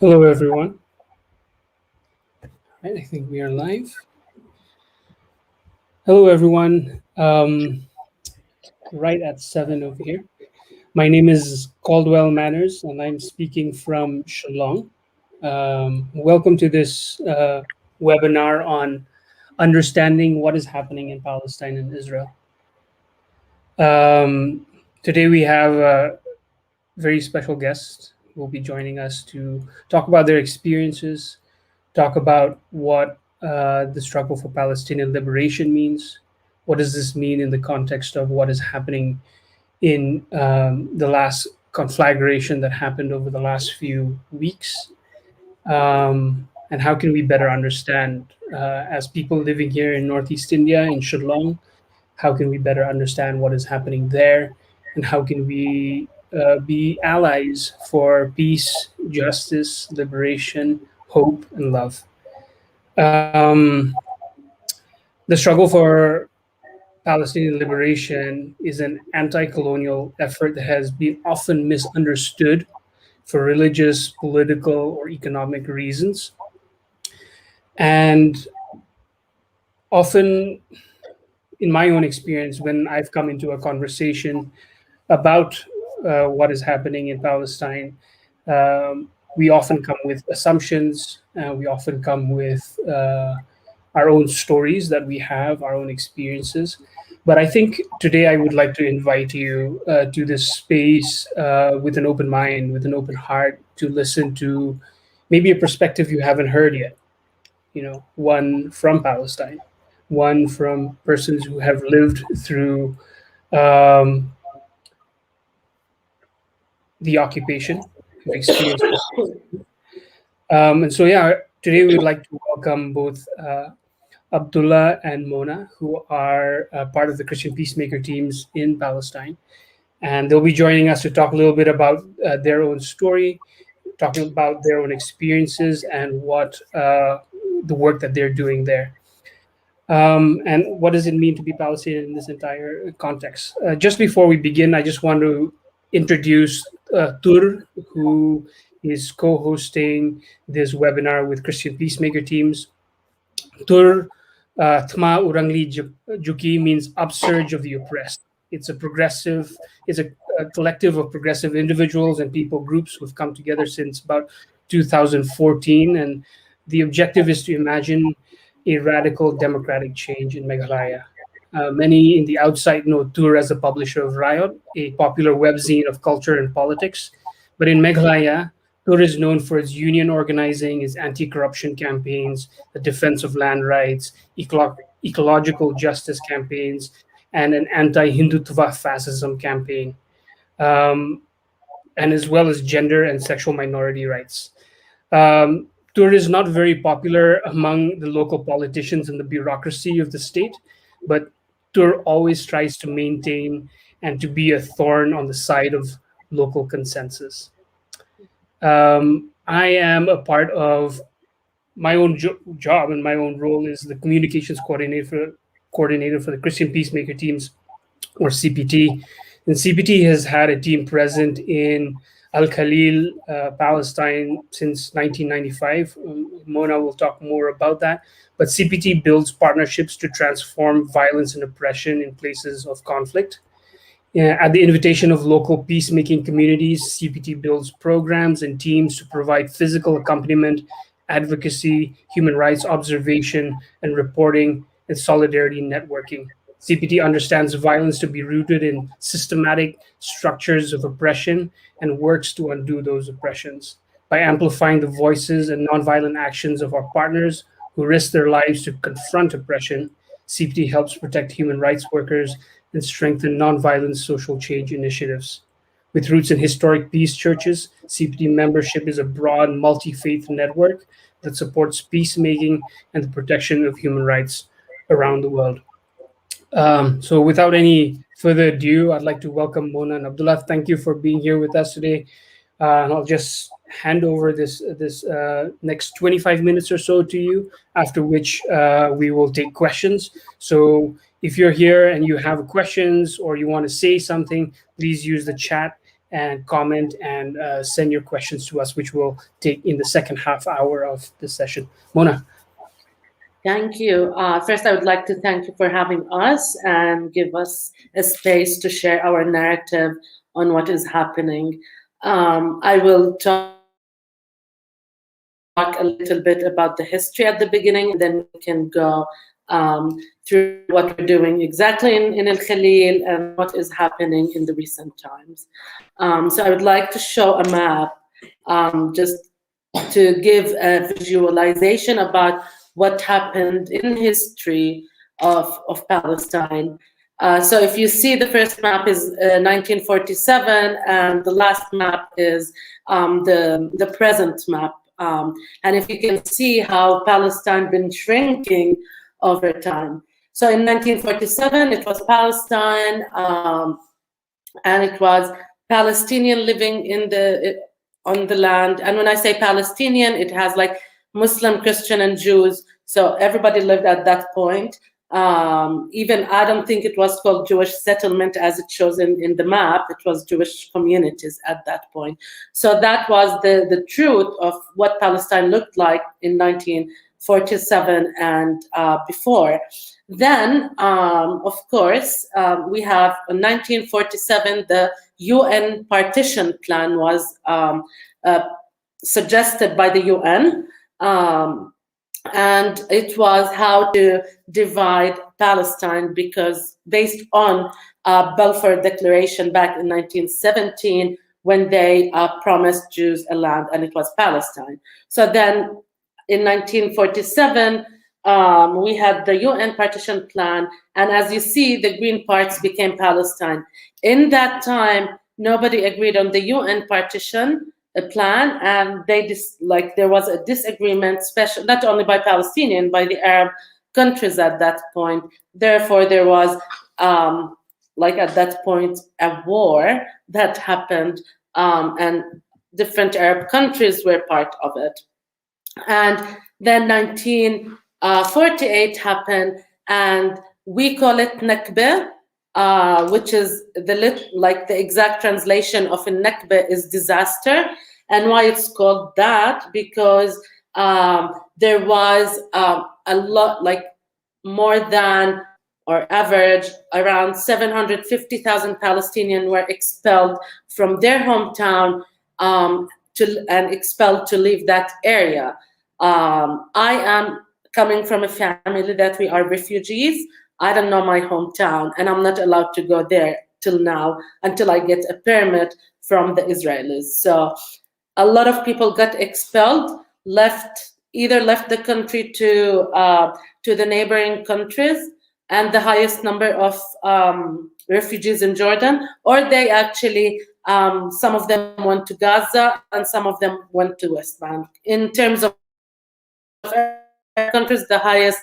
Hello, everyone. Right, I think we are live. Hello, everyone. Right at 7 over here. My name is Caldwell Manners, and I'm speaking from Shillong. Welcome to this webinar on understanding what is happening in Palestine and Israel. Today, we have a very special guest who will be joining us to talk about their experiences, talk about what the struggle for Palestinian liberation means. What does this mean in the context of what is happening in the last conflagration that happened over the last few weeks? And how can we better understand, as people living here in Northeast India, in Shillong, how can we better understand what is happening there? And how can we be allies for peace, justice, liberation, hope, and love? Um, the struggle for Palestinian liberation is an anti colonial effort that has been often misunderstood for religious, political, or economic reasons. And often, in my own experience, when I've come into a conversation about what is happening in Palestine, we often come with assumptions, we often come with our own stories that we have, our own experiences. But I think today I would like to invite you to this space with an open mind, with an open heart, to listen to maybe a perspective you haven't heard yet. One from Palestine, one from persons who have lived through um, the occupation, who've experienced. And so, yeah, today we would like to welcome both Abdullah and Mona, who are part of the Christian Peacemaker teams in Palestine. And they'll be joining us to talk a little bit about their own story, talking about their own experiences and what the work that they're doing there. And what does it mean to be Palestinian in this entire context? Just before we begin, I just want to introduce Tur, who is co-hosting this webinar with Christian Peacemaker teams. Tur Thma Rangli-Juki means upsurge of the oppressed. It's a collective of progressive individuals and people groups who've come together since about 2014. And the objective is to imagine a radical democratic change in Meghalaya. Many in the outside know Tur as the publisher of Riot, a popular webzine of culture and politics. But in Meghalaya, Tur is known for its union organizing, its anti-corruption campaigns, the defense of land rights, ecological justice campaigns, and an anti-Hindutva fascism campaign, and as well as gender and sexual minority rights. Tur is not very popular among the local politicians and the bureaucracy of the state, but Tur always tries to maintain and to be a thorn on the side of local consensus. I am a part of my own job, and my own role is the communications coordinator for the Christian Peacemaker teams, or CPT. And CPT has had a team present in Al Khalil, Palestine, since 1995. Mona will talk more about that. But CPT builds partnerships to transform violence and oppression in places of conflict. At the invitation of local peacemaking communities, CPT builds programs and teams to provide physical accompaniment, advocacy, human rights observation, and reporting, and solidarity networking. CPT understands violence to be rooted in systematic structures of oppression and works to undo those oppressions. By amplifying the voices and nonviolent actions of our partners who risk their lives to confront oppression, CPT helps protect human rights workers and strengthen nonviolent social change initiatives. With roots in historic peace churches, CPT membership is a broad multi-faith network that supports peacemaking and the protection of human rights around the world. So without any further ado, I'd like to welcome Mona and Abdullah. Thank you for being here with us today. And I'll just hand over this next 25 minutes or so to you, after which we will take questions. So if you're here and you have questions or you want to say something, please use the chat and comment and send your questions to us, which we'll take in the second half hour of the session. Mona. Thank you. First, I would like to thank you for having us and give us a space to share our narrative on what is happening. I will talk a little bit about the history at the beginning, and then we can go through what we're doing exactly in Al-Khalil and what is happening in the recent times. So I would like to show a map just to give a visualization about what happened in history of Palestine. So if you see, the first map is 1947, and the last map is the present map. And if you can see how Palestine been shrinking over time. So in 1947, it was Palestine, and it was Palestinian living on the land. And when I say Palestinian, it has like Muslim, Christian, and Jews. So everybody lived at that point. Even I don't think it was called Jewish settlement as it shows in the map. It was Jewish communities at that point. So that was the truth of what Palestine looked like in 1947 and before. Then, of course, we have in 1947, the UN partition plan was suggested by the UN. And it was how to divide Palestine, because based on Balfour Declaration back in 1917, when they promised Jews a land, and it was Palestine. So then in 1947, we had the UN partition plan, and as you see, the green parts became Palestine. In that time, nobody agreed on the UN partition plan, and there was a disagreement, not only by Palestinian, by the Arab countries at that point. Therefore, there was at that point a war that happened, and different Arab countries were part of it. And then 1948 happened, and we call it Nakba, which is the exact translation of a Nakba is disaster. And why it's called that? Because there was a lot, more than, or average, around 750,000 Palestinians were expelled from their hometown and expelled to leave that area. I am coming from a family that we are refugees. I don't know my hometown, and I'm not allowed to go there till now until I get a permit from the Israelis. So a lot of people got expelled, either left the country to the neighboring countries, and the highest number of refugees in Jordan, or they actually, some of them went to Gaza and some of them went to West Bank. In terms of countries, the highest,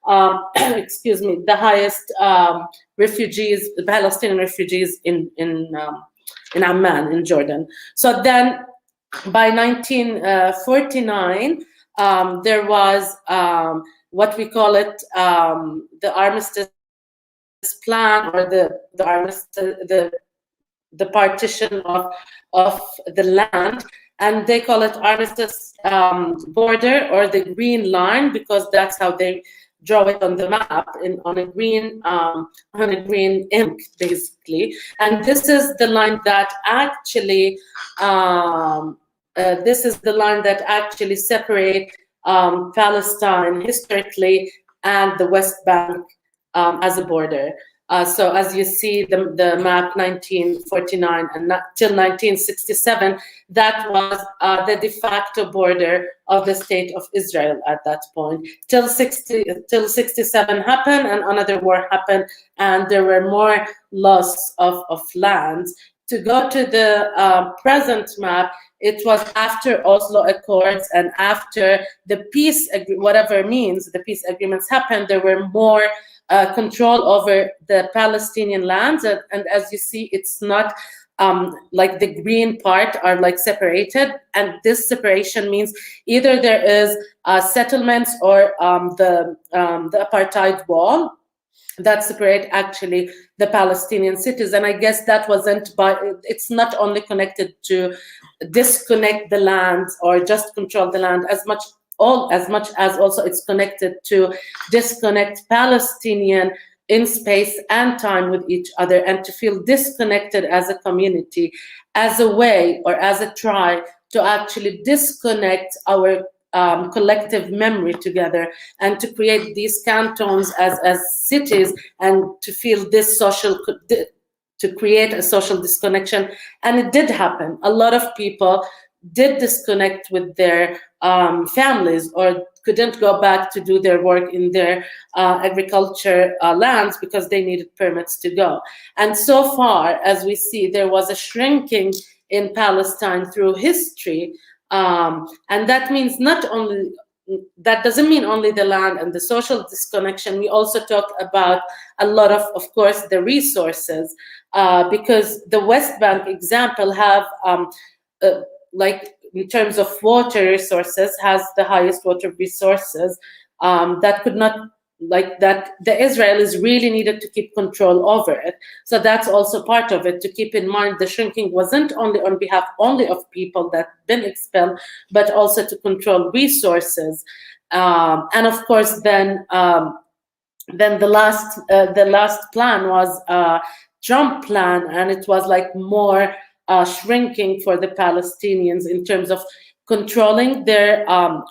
the highest refugees, Palestinian refugees in Amman, in Jordan. So then by 1949, there was what we call it the armistice plan, or the armistice, the partition of the land, and they call it armistice border, or the green line, because that's how they draw it on the map, on a green ink, basically. And this is the line that actually separate Palestine historically and the West Bank as a border. So as you see, the map 1949 and till 1967, that was the de facto border of the state of Israel at that point. Till 67 happened, and another war happened, and there were more loss of lands. To go to the present map, it was after Oslo Accords and after the peace, whatever means the peace agreements happened, there were more control over the Palestinian lands, and as you see, it's not like the green part are separated, and this separation means either there is settlements or the apartheid wall. that separate actually the Palestinian cities. And I guess that wasn't it's not only connected to disconnect the land or just control the land as much as also it's connected to disconnect Palestinian in space and time with each other, and to feel disconnected as a community, as a way or as a try to actually disconnect our collective memory together, and to create these cantons as cities, and to feel this to create a social disconnection. And it did happen. A lot of people did disconnect with their families, or couldn't go back to do their work in their agriculture lands because they needed permits to go. And so far, as we see, there was a shrinking in Palestine through history. And that means that doesn't mean only the land and the social disconnection. We also talk about a lot of course, the resources, because the West Bank example have, like in terms of water resources, has the highest water resources, that could not, like that the Israelis really needed to keep control over it. So that's also part of it, to keep in mind the shrinking wasn't only on behalf only of people that been expelled, but also to control resources. And of course, then the last plan was Trump plan, and it was like more shrinking for the Palestinians in terms of controlling their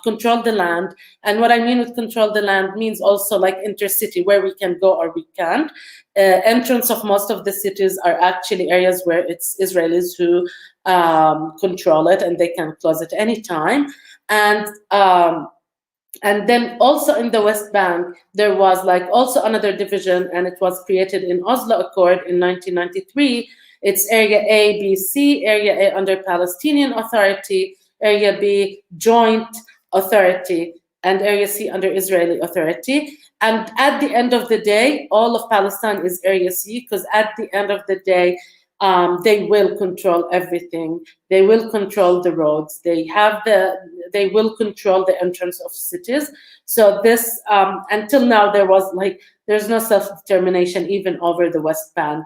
control the land. And what I mean with control the land means also like intercity, where we can go or we can't. Entrance of most of the cities are actually areas where it's Israelis who control it, and they can close it anytime. And then also in the West Bank, there was like also another division, and it was created in Oslo Accord in 1993. It's Area A, B, C, Area A under Palestinian Authority, Area B, Joint Authority, and Area C under Israeli Authority. And at the end of the day, all of Palestine is Area C, because at the end of the day, they will control everything. They will control the roads. They will control the entrance of cities. So this, until now, there's no self-determination even over the West Bank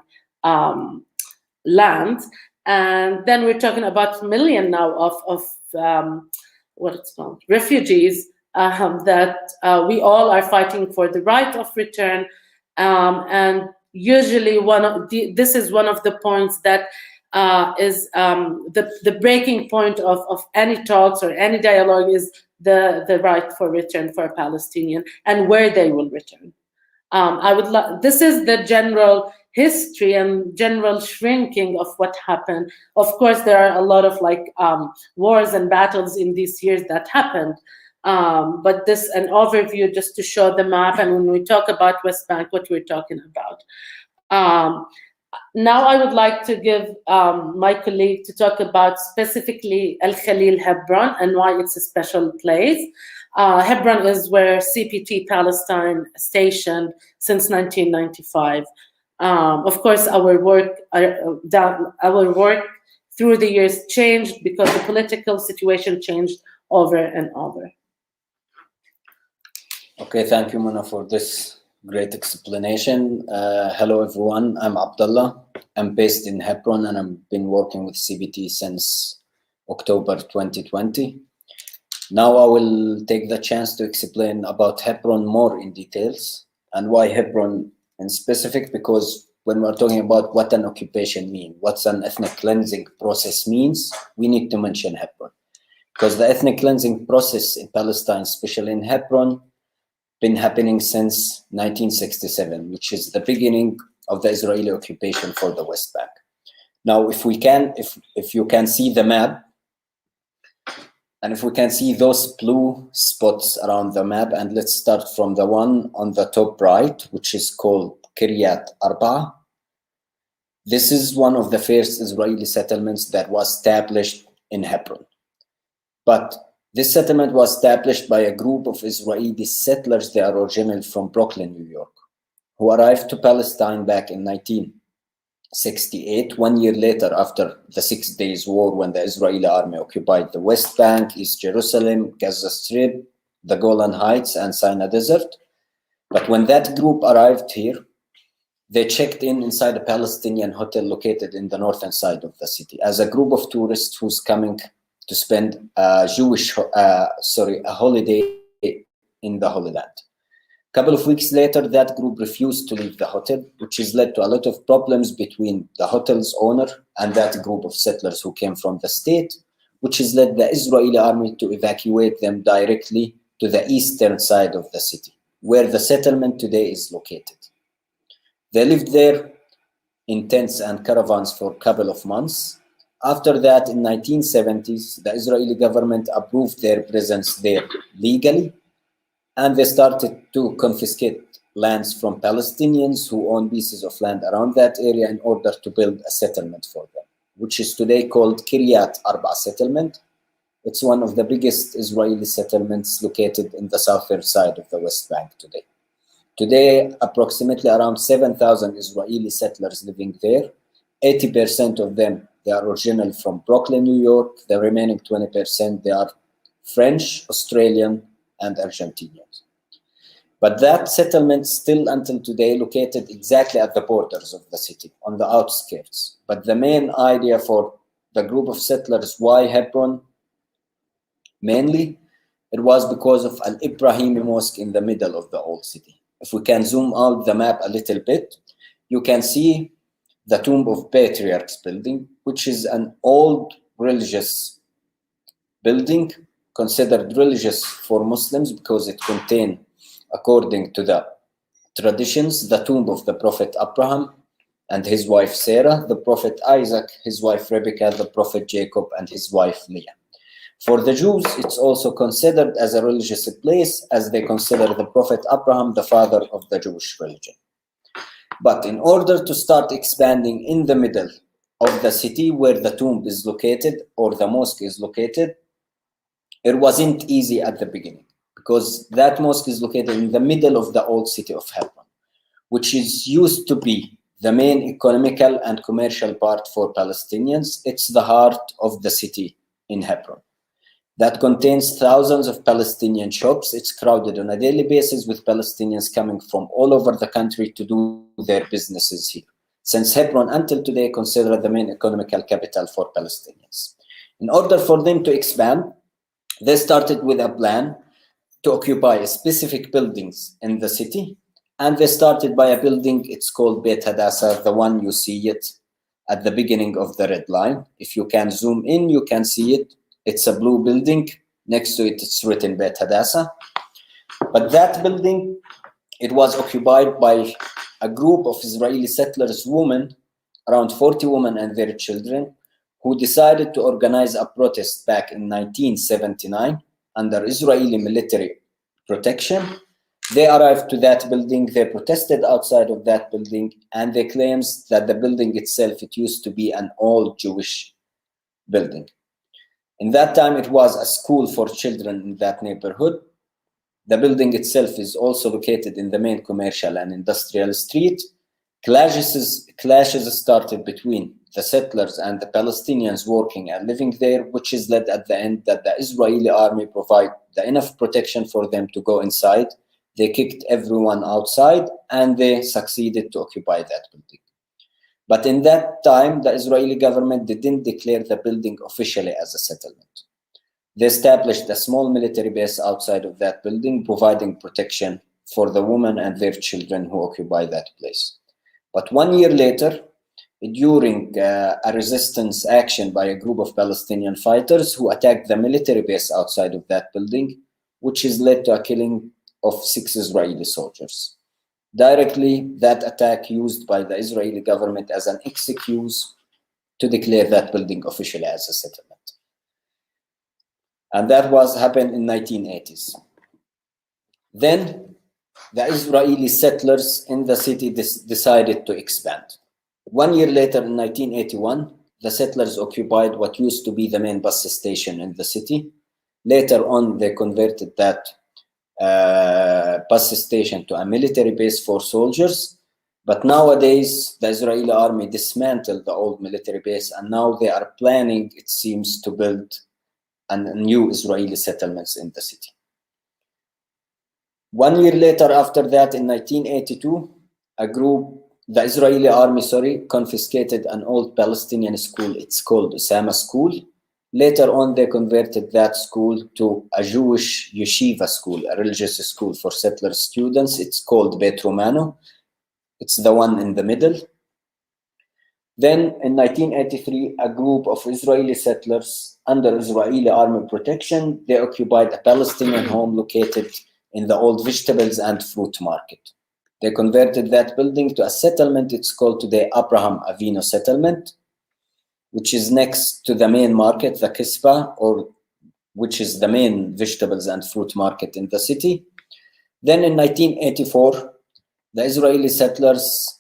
land. And then we're talking about million now of what it's called, refugees, that we all are fighting for the right of return. And usually this is one of the points that is the breaking point of any talks or any dialogue, is the right for return for a Palestinian and where they will return. This is the general history and general shrinking of what happened. Of course, there are a lot of wars and battles in these years that happened. But this an overview just to show the map, and when we talk about West Bank, what we're talking about. Now I would like to give my colleague to talk about specifically El-Khalil Hebron and why it's a special place. Hebron is where CPT Palestine stationed since 1995. Of course, our work through the years changed because the political situation changed over and over. Okay, thank you, Mona, for this great explanation. Hello, everyone. I'm Abdullah. I'm based in Hebron, and I've been working with CBT since October 2020. Now I will take the chance to explain about Hebron more in details, and why Hebron in specific, because when we're talking about what an occupation means, what's an ethnic cleansing process means, we need to mention Hebron. Because the ethnic cleansing process in Palestine, especially in Hebron, been happening since 1967, which is the beginning of the Israeli occupation for the West Bank. Now, if you can see the map, and if we can see those blue spots around the map, and let's start from the one on the top right, which is called Kiryat Arba. This is one of the first Israeli settlements that was established in Hebron. But this settlement was established by a group of Israeli settlers. They are originally from Brooklyn, New York, who arrived to Palestine back in 1968, 1 year later after the 6 Days War, when the Israeli army occupied the West Bank, East Jerusalem, Gaza Strip, the Golan Heights, and Sinai Desert. But when that group arrived here, they checked inside a Palestinian hotel located in the northern side of the city as a group of tourists who's coming to spend a holiday in the Holy Land. A couple of weeks later, that group refused to leave the hotel, which has led to a lot of problems between the hotel's owner and that group of settlers who came from the state, which has led the Israeli army to evacuate them directly to the eastern side of the city, where the settlement today is located. They lived there in tents and caravans for a couple of months. After that, in 1970s, the Israeli government approved their presence there legally, and they started to confiscate lands from Palestinians who own pieces of land around that area in order to build a settlement for them, which is today called Kiryat Arba settlement. It's one of the biggest Israeli settlements located in the southern side of the West Bank today. Today, approximately around 7,000 Israeli settlers living there. 80% of them, they are original from Brooklyn, New York. The remaining 20%, they are French, Australian, and Argentinians. But that settlement still until today located exactly at the borders of the city, on the outskirts. But the main idea for the group of settlers, why Hebron? Mainly, it was because of Al-Ibrahimi Mosque in the middle of the old city. If we can zoom out the map a little bit, you can see the Tomb of Patriarchs building, which is an old religious building, considered religious for Muslims because it contains, according to the traditions, the tomb of the Prophet Abraham and his wife Sarah, the Prophet Isaac, his wife Rebecca, the Prophet Jacob, and his wife Leah. For the Jews, it's also considered as a religious place, as they consider the Prophet Abraham the father of the Jewish religion. But in order to start expanding in the middle of the city where the tomb is located or the mosque is located, it wasn't easy at the beginning, because that mosque is located in the middle of the old city of Hebron, which is used to be the main economical and commercial part for Palestinians. It's the heart of the city in Hebron. That contains thousands of Palestinian shops. It's crowded on a daily basis with Palestinians coming from all over the country to do their businesses here, since Hebron until today considered the main economical capital for Palestinians. In order for them to expand, they started with a plan to occupy specific buildings in the city, and they started by a building, it's called Beit Hadassah, the one you see it at the beginning of the red line. If you can zoom in, you can see it. It's a blue building. Next to it, it's written Beit Hadassah. But that building, it was occupied by a group of Israeli settlers, women, around 40 women and their children, who decided to organize a protest back in 1979 under Israeli military protection. They arrived to that building, they protested outside of that building, and they claimed that the building itself, it used to be an old Jewish building. In that time, it was a school for children in that neighborhood. The building itself is also located in the main commercial and industrial street. Clashes started between the settlers and the Palestinians working and living there, which is led at the end that the Israeli army provide enough protection for them to go inside. They kicked everyone outside and they succeeded to occupy that building. But in that time, the Israeli government didn't declare the building officially as a settlement. They established a small military base outside of that building, providing protection for the women and their children who occupy that place. But 1 year later, during a resistance action by a group of Palestinian fighters who attacked the military base outside of that building, which has led to a killing of 6 Israeli soldiers. Directly, that attack used by the Israeli government as an excuse to declare that building officially as a settlement. And that happened in 1980s. Then the Israeli settlers in the city decided to expand. 1 year later, in 1981, the settlers occupied what used to be the main bus station in the city. Later on, they converted that bus station to a military base for soldiers. But nowadays, the Israeli army dismantled the old military base, and now they are planning, it seems, to build new Israeli settlements in the city. 1 year later, after that, in 1982, a group the Israeli army, confiscated an old Palestinian school. It's called Thma School. Later on, they converted that school to a Jewish yeshiva school, a religious school for settler students. It's called Beit Romano. It's the one in the middle. Then in 1983, a group of Israeli settlers under Israeli army protection, they occupied a Palestinian home located in the old vegetables and fruit market. They converted that building to a settlement. It's called today Abraham Avinu Settlement, which is next to the main market, the Kispa, or which is the main vegetables and fruit market in the city. Then in 1984, the Israeli settlers,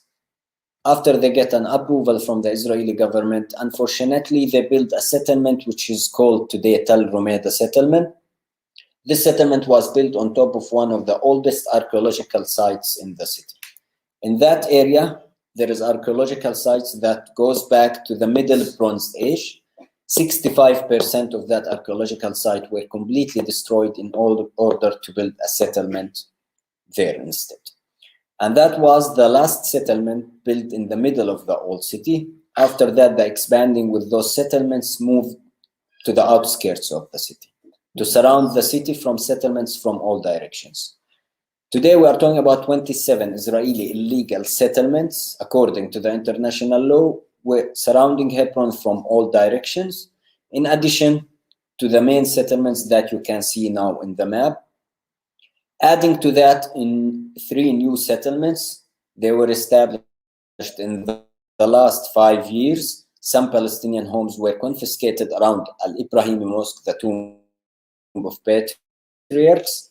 after they get an approval from the Israeli government, unfortunately, they built a settlement which is called today Tel Rumeda settlement. This settlement was built on top of one of the oldest archaeological sites in the city. In that area, there is archaeological sites that goes back to the Middle Bronze Age. 65% of that archaeological site were completely destroyed in order to build a settlement there instead. And that was the last settlement built in the middle of the old city. After that, the expanding with those settlements moved to the outskirts of the city to surround the city from settlements from all directions. Today, we are talking about 27 Israeli illegal settlements, according to the international law, surrounding Hebron from all directions, in addition to the main settlements that you can see now in the map. Adding to that, in 3 new settlements, they were established in the last 5 years. Some Palestinian homes were confiscated around Al-Ibrahimi Mosque, the tomb of patriarchs,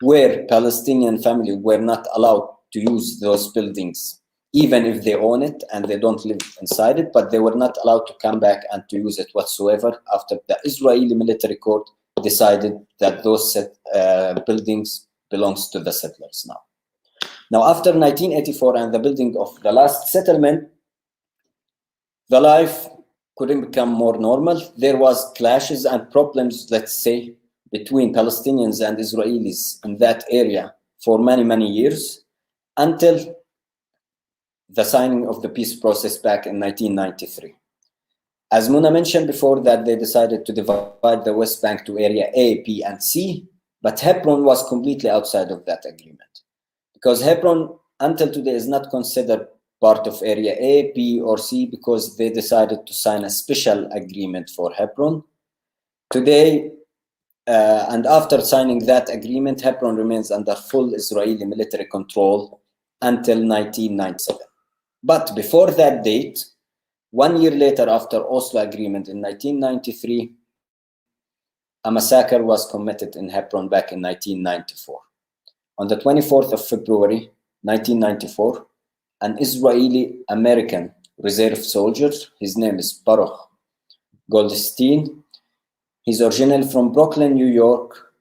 where Palestinian families were not allowed to use those buildings, even if they own it and they don't live inside it, but they were not allowed to come back and to use it whatsoever after the Israeli military court decided that those buildings belongs to the settlers now. Now, after 1984 and the building of the last settlement, the life couldn't become more normal. There was clashes and problems, let's say, between Palestinians and Israelis in that area for many, many years, until the signing of the peace process back in 1993. As Muna mentioned before, that they decided to divide the West Bank to area A, B, and C, but Hebron was completely outside of that agreement, because Hebron until today is not considered part of area A, B, or C, because they decided to sign a special agreement for Hebron. Today, and after signing that agreement, Hebron remains under full Israeli military control until 1997. But before that date, 1 year later after Oslo Agreement in 1993, a massacre was committed in Hebron back in 1994. On the 24th of February, 1994, an Israeli-American reserve soldier, his name is Baruch Goldstein, he's originally from Brooklyn, New York,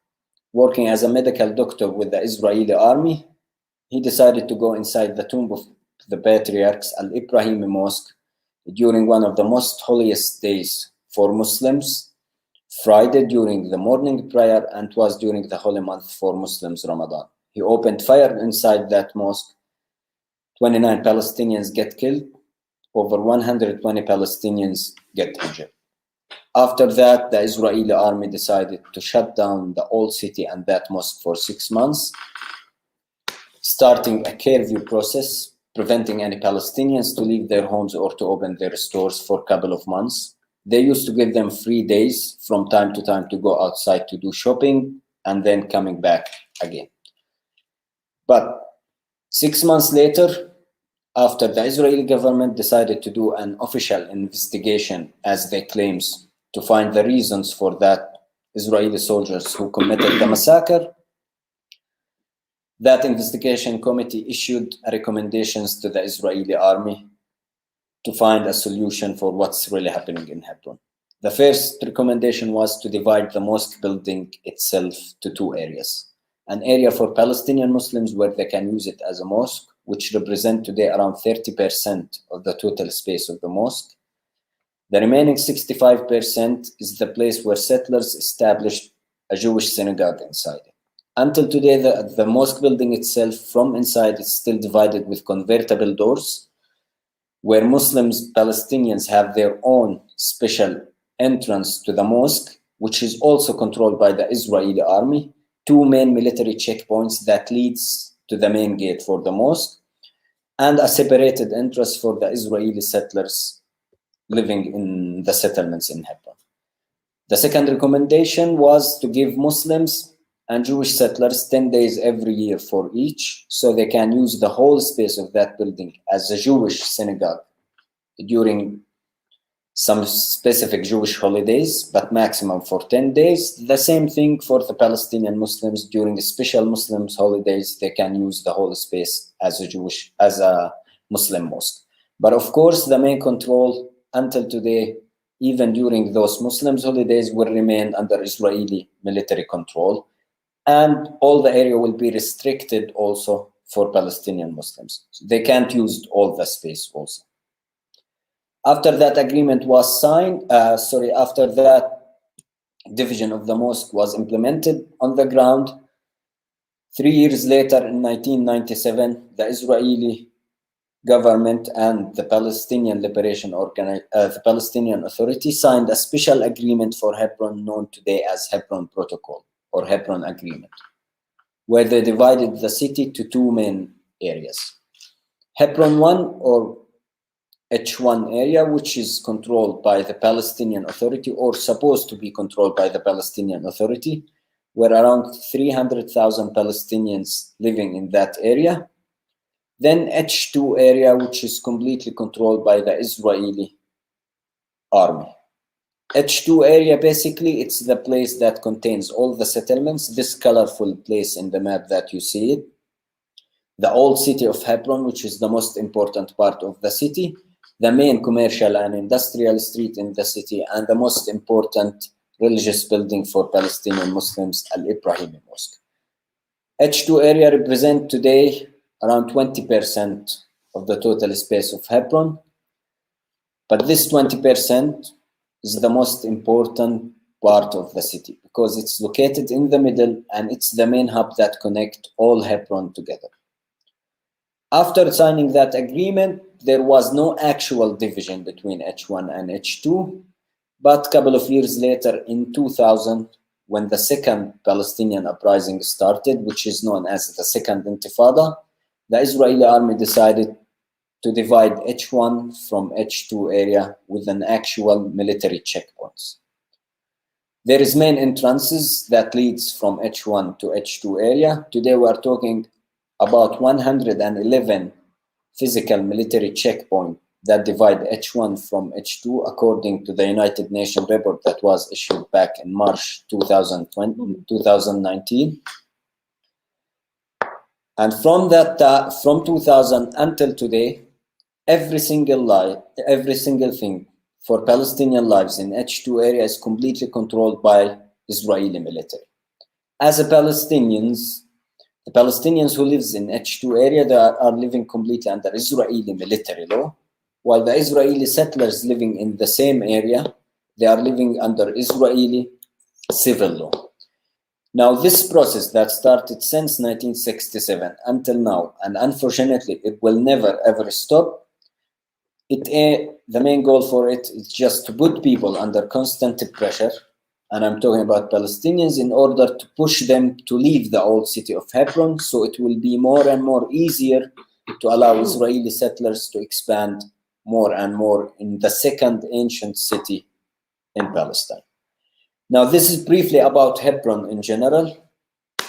working as a medical doctor with the Israeli army. He decided to go inside the tomb of the patriarchs, Al-Ibrahimi Mosque, during one of the most holiest days for Muslims, Friday during the morning prayer, and it was during the holy month for Muslims, Ramadan. He opened fire inside that mosque. 29 Palestinians get killed, over 120 Palestinians get injured. After that, the Israeli army decided to shut down the old city and that mosque for 6 months, starting a curfew process, preventing any Palestinians to leave their homes or to open their stores for a couple of months. They used to give them 3 days from time to time to go outside to do shopping and then coming back again. But 6 months later, after the Israeli government decided to do an official investigation, as they claims, to find the reasons for that Israeli soldiers who committed the massacre, that investigation committee issued recommendations to the Israeli army to find a solution for what's really happening in Hebron. The first recommendation was to divide the mosque building itself to 2 areas. An area for Palestinian Muslims where they can use it as a mosque, which represent today around 30% of the total space of the mosque. The remaining 65% is the place where settlers established a Jewish synagogue inside it. Until today, the mosque building itself from inside is still divided with convertible doors, where Muslims, Palestinians have their own special entrance to the mosque, which is also controlled by the Israeli army, 2 main military checkpoints that leads to the main gate for the mosque, and a separated entrance for the Israeli settlers living in the settlements in Hebron. The second recommendation was to give Muslims and Jewish settlers 10 days every year for each, so they can use the whole space of that building as a Jewish synagogue during some specific Jewish holidays, but maximum for 10 days. The same thing for the Palestinian Muslims. During the special Muslims holidays, they can use the whole space as a Muslim mosque. But of course, the main control until today, even during those Muslims holidays, will remain under Israeli military control. And all the area will be restricted also for Palestinian Muslims. So they can't use all the space also. After that agreement was signed, after that division of the mosque was implemented on the ground, 3 years later in 1997, the Israeli government and the Palestinian the Palestinian Authority signed a special agreement for Hebron known today as Hebron Protocol or Hebron Agreement, where they divided the city to 2 main areas. Hebron 1 or H1 area, which is controlled by the Palestinian Authority or supposed to be controlled by the Palestinian Authority, where around 300,000 Palestinians living in that area. Then H2 area, which is completely controlled by the Israeli army. H2 area, basically, it's the place that contains all the settlements, this colorful place in the map that you see it. The old city of Hebron, which is the most important part of the city, the main commercial and industrial street in the city, and the most important religious building for Palestinian Muslims, Al-Ibrahimi Mosque. H2 area represent today around 20% of the total space of Hebron, but this 20% is the most important part of the city because it's located in the middle and it's the main hub that connects all Hebron together. After signing that agreement, there was no actual division between H1 and H2, but a couple of years later in 2000, when the second Palestinian uprising started, which is known as the Second Intifada, the Israeli army decided to divide H1 from H2 area with an actual military checkpoints. There is main entrances that leads from H1 to H2 area. Today we are talking about 111 physical military checkpoints that divide H1 from H2 according to the United Nations report that was issued back in March 2019. And from that, from 2000 until today, every single thing for Palestinian lives in H2 area is completely controlled by Israeli military. As a Palestinians, the Palestinians who lives in H2 area, they are living completely under Israeli military law, while the Israeli settlers living in the same area, they are living under Israeli civil law. Now, this process that started since 1967 until now, and unfortunately, it will never ever stop. The main goal for it is just to put people under constant pressure, and I'm talking about Palestinians, in order to push them to leave the old city of Hebron, so it will be more and more easier to allow Israeli settlers to expand more and more in the second ancient city in Palestine. Now, this is briefly about Hebron in general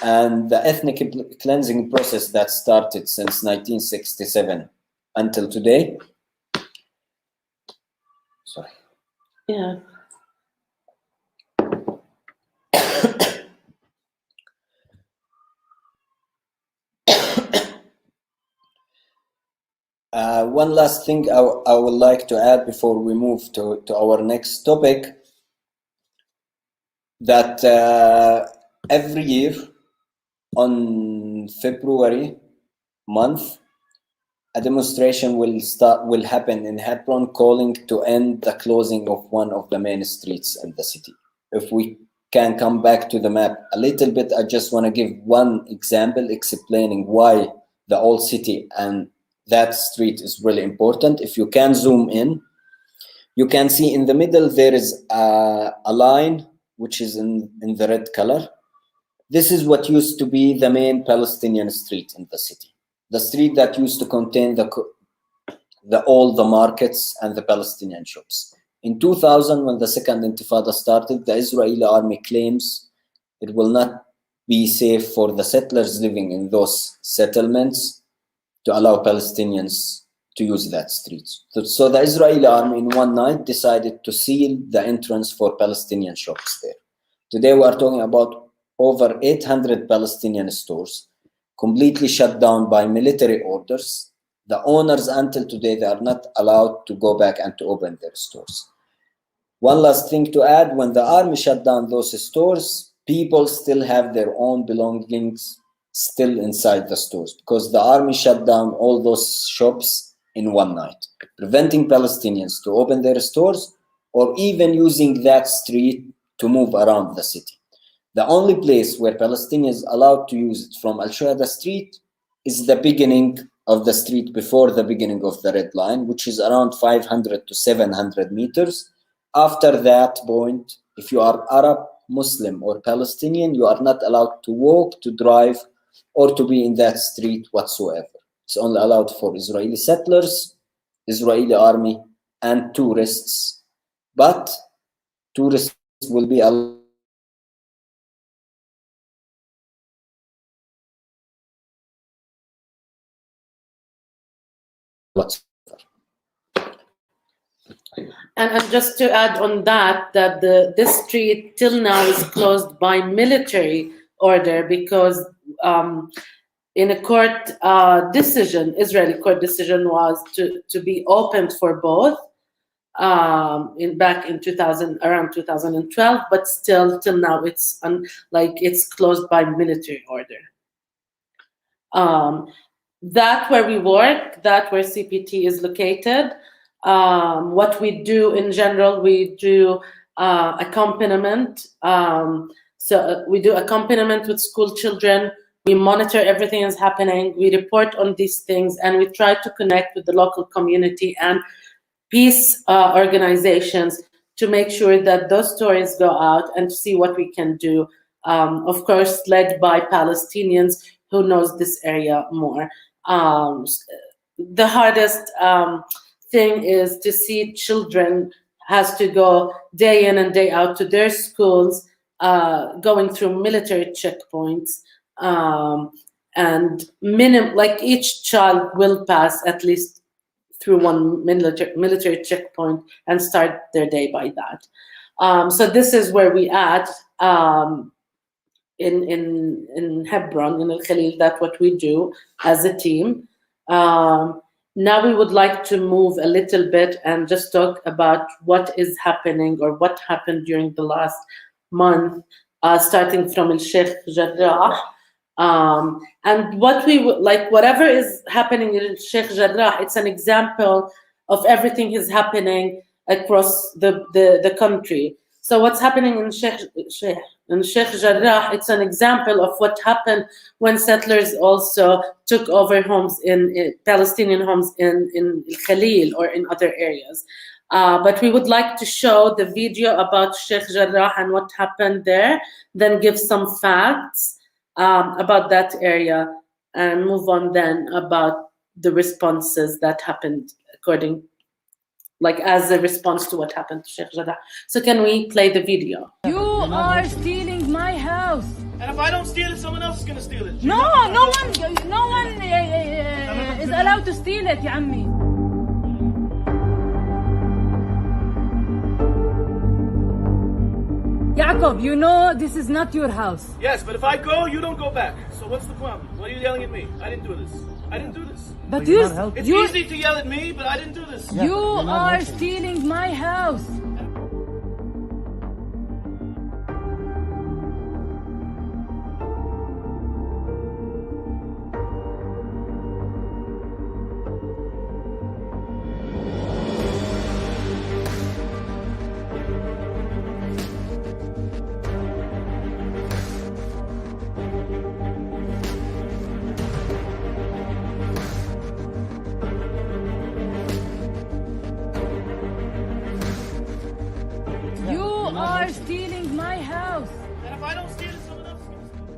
and the ethnic cleansing process that started since 1967 until today. Sorry. Yeah. One last thing I would like to add before we move to our next topic, that every year on February month, a demonstration will happen in Hebron calling to end the closing of one of the main streets in the city. If we can come back to the map a little bit, I just want to give one example explaining why the old city and that street is really important. If you can zoom in, you can see in the middle there is a line which is in the red color. This is what used to be the main Palestinian street in the city. The street that used to contain all the markets and the Palestinian shops. In 2000, when the second Intifada started, the Israeli army claims it will not be safe for the settlers living in those settlements to allow Palestinians to use that street. So the Israeli army in one night decided to seal the entrance for Palestinian shops there. Today we are talking about over 800 Palestinian stores, completely shut down by military orders. The owners until today, they are not allowed to go back and to open their stores. One last thing to add, when the army shut down those stores, people still have their own belongings still inside the stores because the army shut down all those shops in one night, preventing Palestinians to open their stores or even using that street to move around the city. The only place where Palestinians are allowed to use it from Al-Shuhada Street is the beginning of the street before the beginning of the red line, which is around 500 to 700 meters. After that point, if you are Arab, Muslim, or Palestinian, you are not allowed to walk, to drive, or to be in that street whatsoever. It's only allowed for Israeli settlers, Israeli army, and tourists. But tourists will be allowed whatsoever. And just to add on that this street till now is closed by military order because in a court decision, Israeli court decision was to be opened for both back in around 2012, but still till now it's closed by military order. That where we work, that where CPT is located. What we do in general, we do accompaniment. So we do accompaniment with school children. We monitor everything that's happening. We report on these things, and we try to connect with the local community and peace organizations to make sure that those stories go out and to see what we can do. Of course, led by Palestinians who knows this area more. The hardest thing is to see children has to go day in and day out to their schools, going through military checkpoints, and each child will pass at least through one military checkpoint and start their day by that. So this is where we at in Hebron, in Al-Khalil. That's what we do as a team. Now we would like to move a little bit and just talk about what is happening or what happened during the last month, starting from El-Sheikh Jarrah. And what we would like, whatever is happening in Sheikh Jarrah, it's an example of everything is happening across the country. So what's happening in Sheikh Jarrah, it's an example of what happened when settlers also took over homes in Palestinian homes in Khalil or in other areas. But we would like to show the video about Sheikh Jarrah and what happened there, then give some facts about that area, and move on then about the responses that happened as a response to what happened to Sheikh Jarrah. So can we play the video? You are stealing my house. And if I don't steal it, someone else is gonna steal it. No one is allowed to steal it, يا عمي. Yaakov, you know this is not your house. Yes, but if I go, you don't go back. So what's the problem? Why are you yelling at me? I didn't do this. I didn't do this. But It's easy to yell at me, but I didn't do this. You are stealing my house. if I don't steal it, someone else is gonna steal it.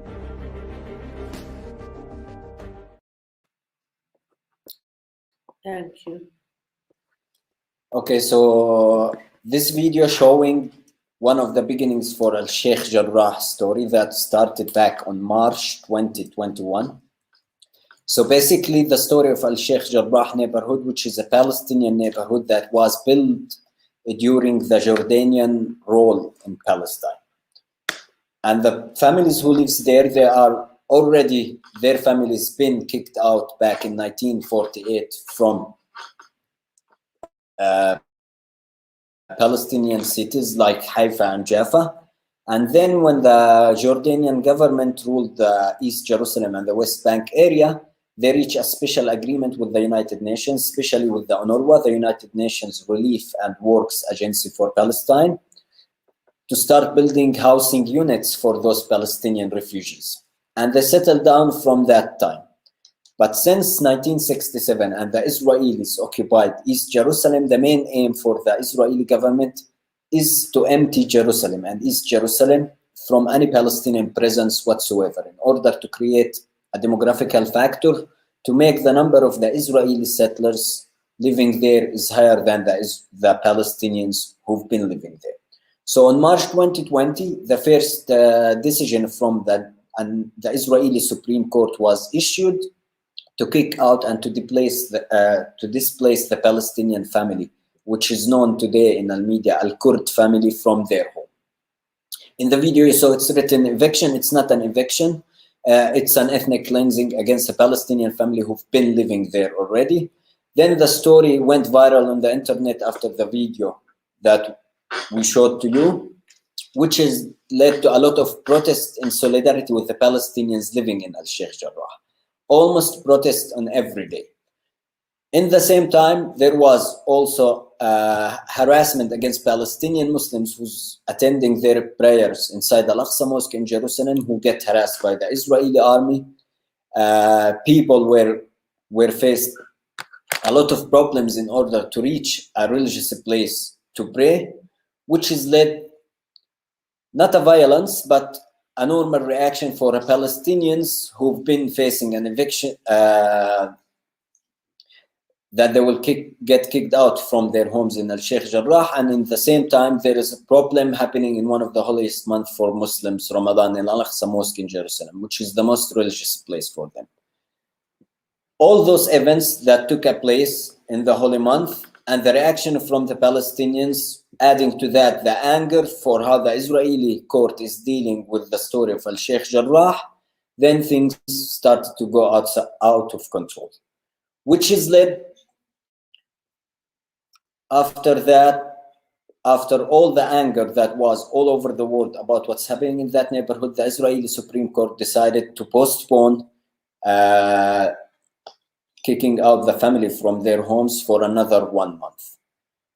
Thank you. Okay, so this video showing one of the beginnings for Al-Sheikh Jarrah story that started back on March 2021. So basically the story of Al-Sheikh Jarrah neighborhood, which is a Palestinian neighborhood that was built during the Jordanian rule in Palestine. And the families who lives there, they are already, their families been kicked out back in 1948 from Palestinian cities like Haifa and Jaffa. And then when the Jordanian government ruled East Jerusalem and the West Bank area, they reached a special agreement with the United Nations, especially with the UNRWA, the United Nations Relief and Works Agency for Palestine, to start building housing units for those Palestinian refugees. And they settled down from that time. But since 1967 and the Israelis occupied East Jerusalem, the main aim for the Israeli government is to empty Jerusalem and East Jerusalem from any Palestinian presence whatsoever in order to create a demographical factor to make the number of the Israeli settlers living there is higher than the Palestinians who've been living there. So on March 2020, the first decision from the Israeli Supreme Court was issued to kick out and to displace the Palestinian family, which is known today in the media, Al-Kurd family, from their home. In the video you saw it's written eviction. It's not an eviction. It's an ethnic cleansing against a Palestinian family who've been living there already. Then the story went viral on the internet after the video that we showed to you, which has led to a lot of protests in solidarity with the Palestinians living in Al-Sheikh Jarrah. Almost protests on every day. In the same time, there was also harassment against Palestinian Muslims who's attending their prayers inside Al-Aqsa Mosque in Jerusalem, who get harassed by the Israeli army. People were faced a lot of problems in order to reach a religious place to pray, which has led not a violence, but a normal reaction for the Palestinians who've been facing an eviction, that they will get kicked out from their homes in Al-Sheikh Jarrah. And in the same time, there is a problem happening in one of the holiest months for Muslims, Ramadan, in Al-Aqsa Mosque in Jerusalem, which is the most religious place for them. All those events that took place in the holy month and the reaction from the Palestinians, adding to that the anger for how the Israeli court is dealing with the story of Al-Sheikh Jarrah, then things started to go out of control, which is led after that, after all the anger that was all over the world about what's happening in that neighborhood, the Israeli Supreme Court decided to postpone kicking out the family from their homes for another 1 month.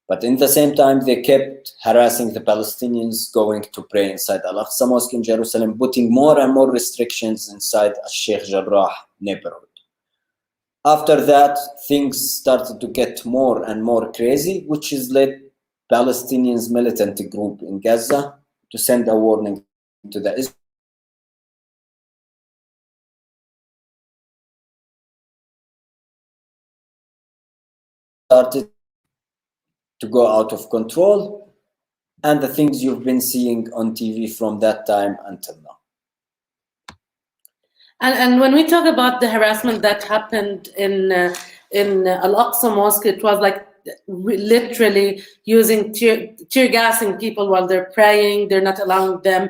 But in the same time, they kept harassing the Palestinians going to pray inside Al-Aqsa Mosque in Jerusalem, putting more and more restrictions inside Al-Sheikh Jarrah neighborhood. After that, things started to get more and more crazy, which has led Palestinians militant group in Gaza to send a warning to the Israel. Started to go out of control, and the things you've been seeing on TV from that time until now. And when we talk about the harassment that happened in Al-Aqsa Mosque, it was like literally using tear gassing people while they're praying. They're not allowing them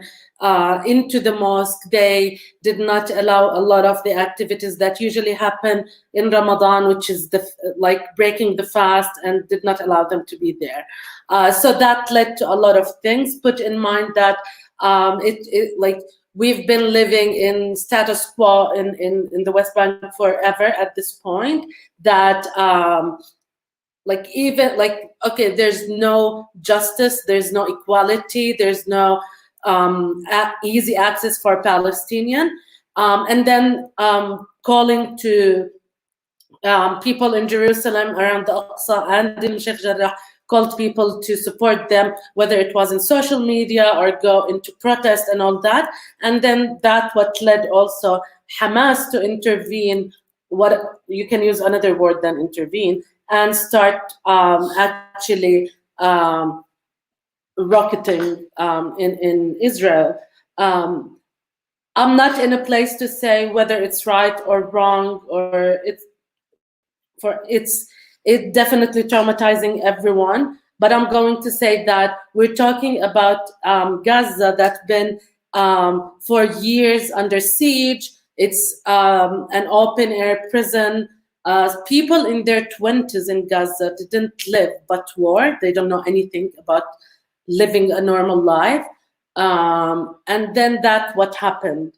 into the mosque. They did not allow a lot of the activities that usually happen in Ramadan, which is like breaking the fast, and did not allow them to be there. So that led to a lot of things. Put in mind that we've been living in status quo in the West Bank forever at this point, that okay, there's no justice, there's no equality, there's no easy access for Palestinian, and then calling to people in Jerusalem around the Aqsa and in Sheikh Jarrah, called people to support them, whether it was in social media or go into protest and all that. And then that what led also Hamas to intervene, what you can use another word than intervene, and start actually rocketing in Israel. I'm not in a place to say whether it's right or wrong, or it's definitely traumatizing everyone. But I'm going to say that we're talking about Gaza that's been for years under siege. It's an open air prison. People in their 20s in Gaza didn't live but war. They don't know anything about living a normal life. And then that what happened.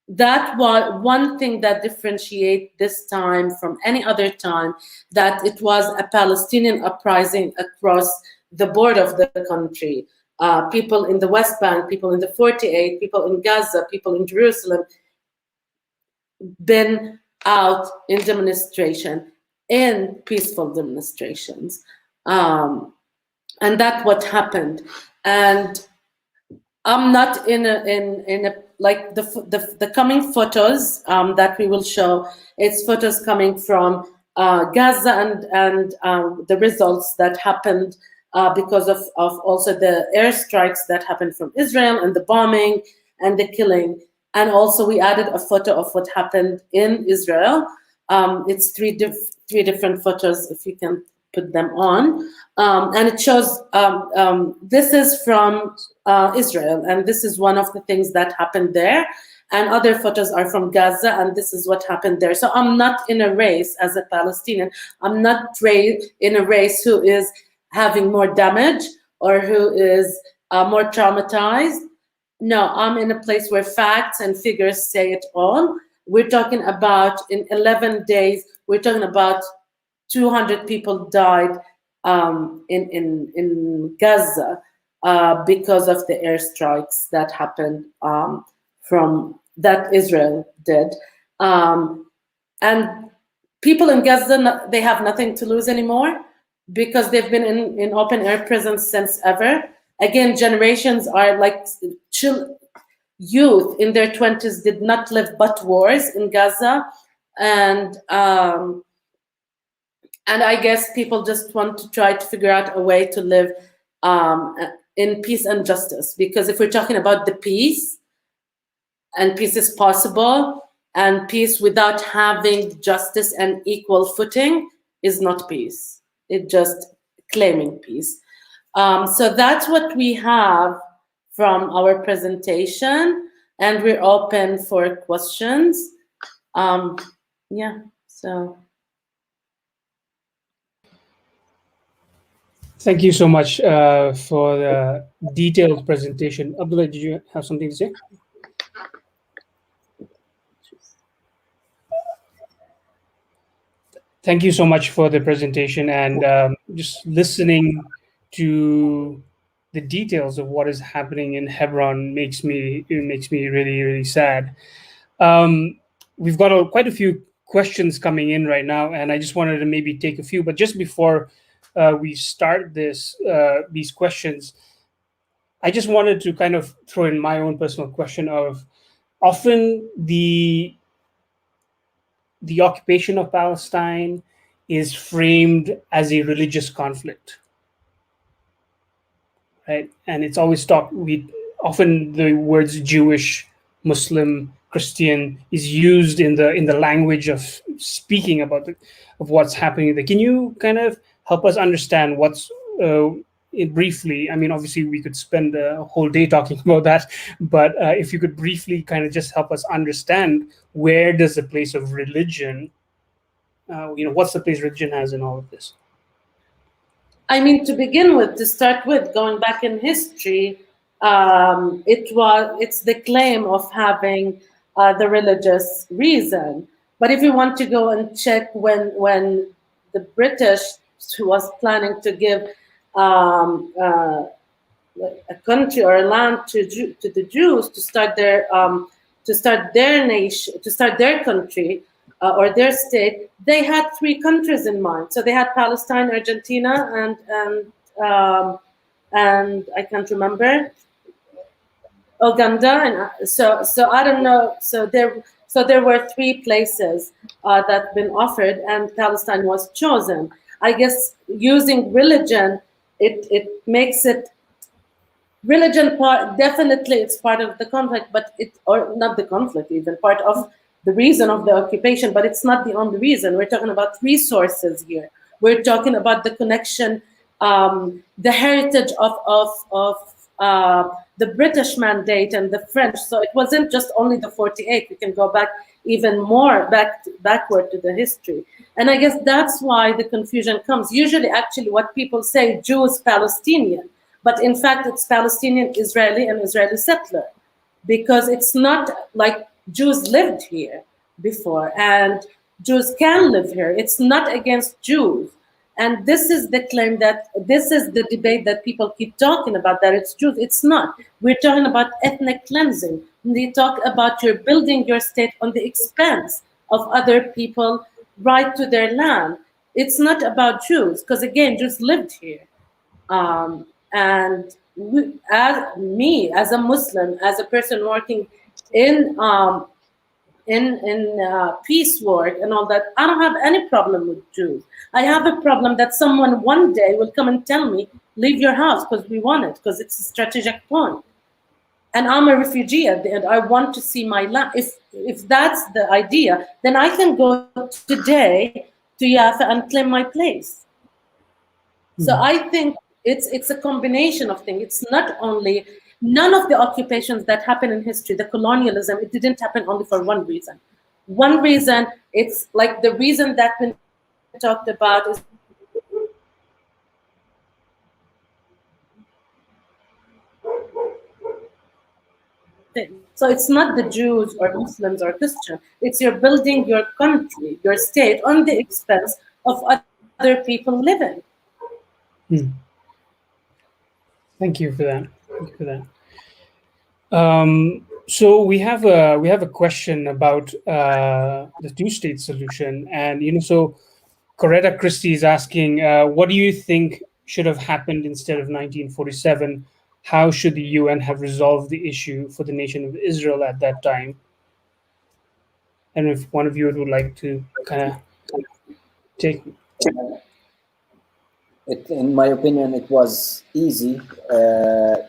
That was one thing that differentiates this time from any other time, that it was a Palestinian uprising across the board of the country. People in the West Bank, people in the 48, people in Gaza, people in Jerusalem, been out in demonstration, in peaceful demonstrations. And that's what happened. And I'm not in a like the coming photos that we will show. It's photos coming from Gaza and the results that happened because of also the airstrikes that happened from Israel and the bombing and the killing. And also we added a photo of what happened in Israel. It's three different photos, if you can put them on. And it shows, this is from Israel, and this is one of the things that happened there. And other photos are from Gaza, and this is what happened there. So I'm not in a race as a Palestinian. I'm not in a race who is having more damage or who is more traumatized. No, I'm in a place where facts and figures say it all. We're talking about, in 11 days, we're talking about 200 people died in Gaza because of the airstrikes that happened from that Israel did. And people in Gaza, they have nothing to lose anymore because they've been in open air prisons since ever. Again, generations are like youth in their 20s did not live but wars in Gaza. And I guess people just want to try to figure out a way to live in peace and justice. Because if we're talking about the peace, and peace is possible, and peace without having justice and equal footing is not peace. It's just claiming peace. So that's what we have from our presentation, and we're open for questions. Yeah, so. Thank you so much for the detailed presentation. Abdullah, did you have something to say? Thank you so much for the presentation, and just listening to the details of what is happening in Hebron makes me really, really sad. We've got quite a few questions coming in right now, and I just wanted to maybe take a few, but just before we start these questions, I just wanted to kind of throw in my own personal question of, often the occupation of Palestine is framed as a religious conflict, right? And it's always often the words Jewish, Muslim, Christian is used in the language of speaking about of what's happening there. Can you kind of help us understand what's briefly? I mean, obviously we could spend a whole day talking about that, but if you could briefly kind of just help us understand, where does the place of religion, what's the place religion has in all of this? I mean, to start with, going back in history, it's the claim of having the religious reason. But if you want to go and check when the British, who was planning to give a country or a land to the Jews to start their nation, to start their country, or their state, they had three countries in mind. So they had Palestine, Argentina, and I can't remember, Uganda, and so I don't know. So there were three places that been offered, and Palestine was chosen. I guess using religion, it makes it religion part. Definitely, it's part of the conflict, but or not the conflict, even part of the reason of the occupation. But it's not the only reason. We're talking about resources here. We're talking about the connection, the heritage of the British mandate and the French. So it wasn't just only the 48. We can go back even more backward to the history. And I guess that's why the confusion comes. Usually, actually, what people say, Jews, Palestinian, but in fact, it's Palestinian, Israeli, and Israeli settler, because it's not like Jews lived here before, and Jews can live here. It's not against Jews. And this is the claim that this is the debate that people keep talking about, that it's Jews. It's not. We're talking about ethnic cleansing. They talk about you're building your state on the expense of other people right to their land. It's not about Jews, because again, Jews lived here. And as a Muslim, as a person working in peace work and all that, I don't have any problem with Jews. I have a problem that someone one day will come and tell me, leave your house because we want it, because it's a strategic point. And I'm a refugee at the end. I want to see my land. If that's the idea, then I can go today to Jaffa and claim my place. So I think it's a combination of things. It's not only, none of the occupations that happen in history, the colonialism, it didn't happen only for one reason. One reason, it's like the reason that been talked about is so it's not the Jews or Muslims or Christians. It's you're building your country, your state on the expense of other people living. Thank you for that. Thank you for that. So we have a question about the two-state solution, and so Coretta Christie is asking, what do you think should have happened instead of 1947? How should the UN have resolved the issue for the nation of Israel at that time? And if one of you would like to kind of take. In my opinion, it was easy,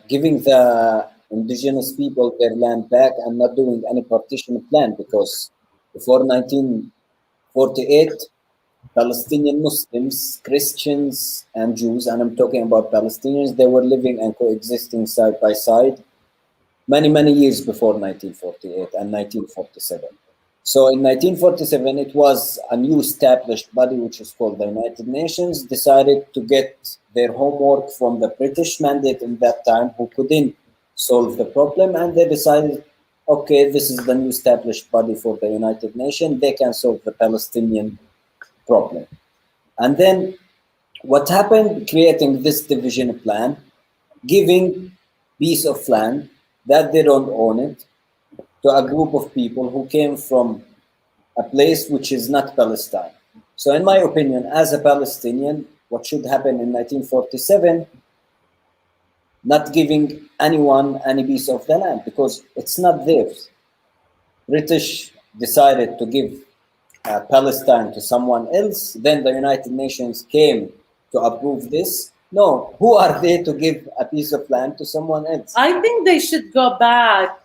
giving the indigenous people their land back and not doing any partition plan, because before 1948, Palestinian Muslims, Christians, and Jews, and I'm talking about Palestinians, they were living and coexisting side by side many, many years before 1948 and 1947. So in 1947, it was a new established body, which is called the United Nations, decided to get their homework from the British mandate in that time, who couldn't solve the problem, and they decided, okay, this is the new established body for the United Nations, they can solve the Palestinian problem. And then what happened, creating this division plan, giving piece of land that they don't own it to a group of people who came from a place which is not Palestine. So in my opinion, as a Palestinian, what should happen in 1947, not giving anyone any piece of the land, because it's not theirs. British decided to give Palestine to someone else, then the United Nations came to approve this. No, who are they to give a piece of land to someone else? I think they should go back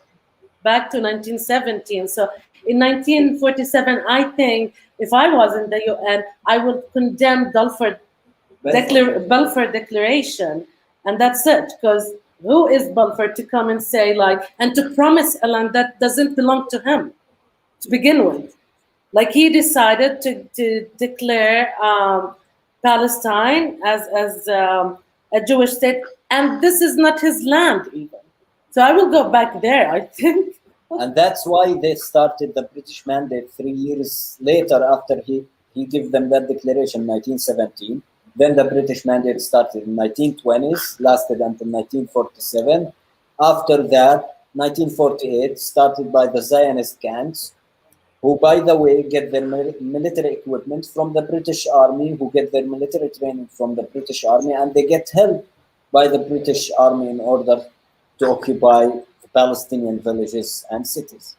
to 1917. So in 1947, I think if I was in the UN, I would condemn Balfour Declaration, and that's it. Because who is Balfour to come and say and to promise a land that doesn't belong to him to begin with? Like, he decided to declare Palestine as a Jewish state, and this is not his land even. So I will go back there, I think. And that's why they started the British mandate 3 years later, after he gave them that declaration in 1917. Then the British mandate started in 1920s, lasted until 1947. After that, 1948, started by the Zionist gangs, who, by the way, get their military equipment from the British Army, who get their military training from the British Army, and they get help by the British Army in order to occupy Palestinian villages and cities.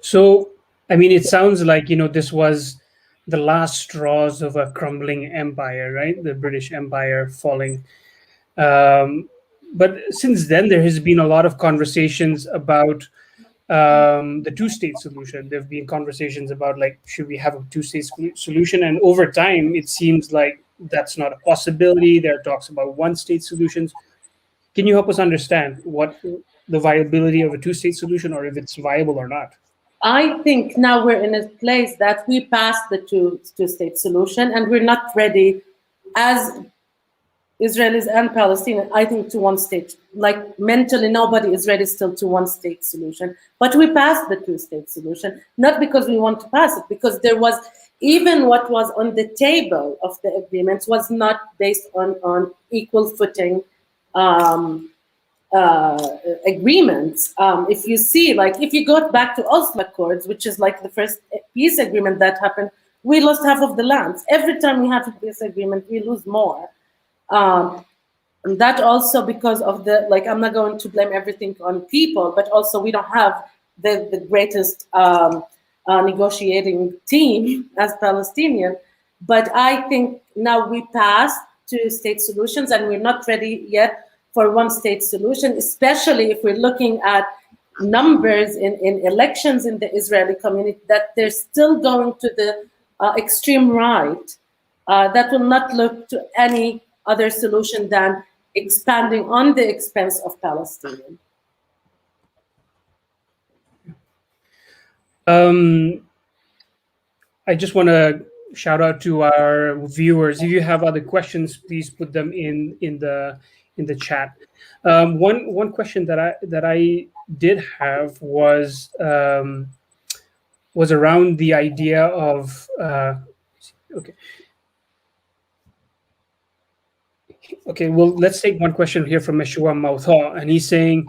So, I mean, it sounds like, this was the last straws of a crumbling empire, right? The British Empire falling. But since then, there has been a lot of conversations about the two-state solution. There have been conversations about, like, should we have a two-state solution? And over time, it seems like that's not a possibility. There are talks about one-state solutions. Can you help us understand what the viability of a two-state solution, or if it's viable or not? I think now we're in a place that we passed the two-state solution, and we're not ready as Israelis and Palestinians, I think, to one state. Like, mentally, nobody is ready still to one state solution. But we passed the two-state solution, not because we want to pass it, because there was, even what was on the table of the agreements was not based on equal footing agreements. If you see, like, if you go back to Oslo Accords, which is like the first peace agreement that happened, we lost half of the lands. Every time we have a peace agreement, we lose more. And that also because of the, like, I'm not going to blame everything on people, but also we don't have the greatest negotiating team as Palestinian. But I think now we passed two-state solutions, and we're not ready yet for one-state solution, especially if we're looking at numbers in elections in the Israeli community, that they're still going to the extreme right. That will not look to any other solution than expanding on the expense of Palestinians. I just want to shout out to our viewers. If you have other questions, please put them in the chat. One question that I did have was around the idea of Okay, well, let's take one question here from Meshua Mautha, and he's saying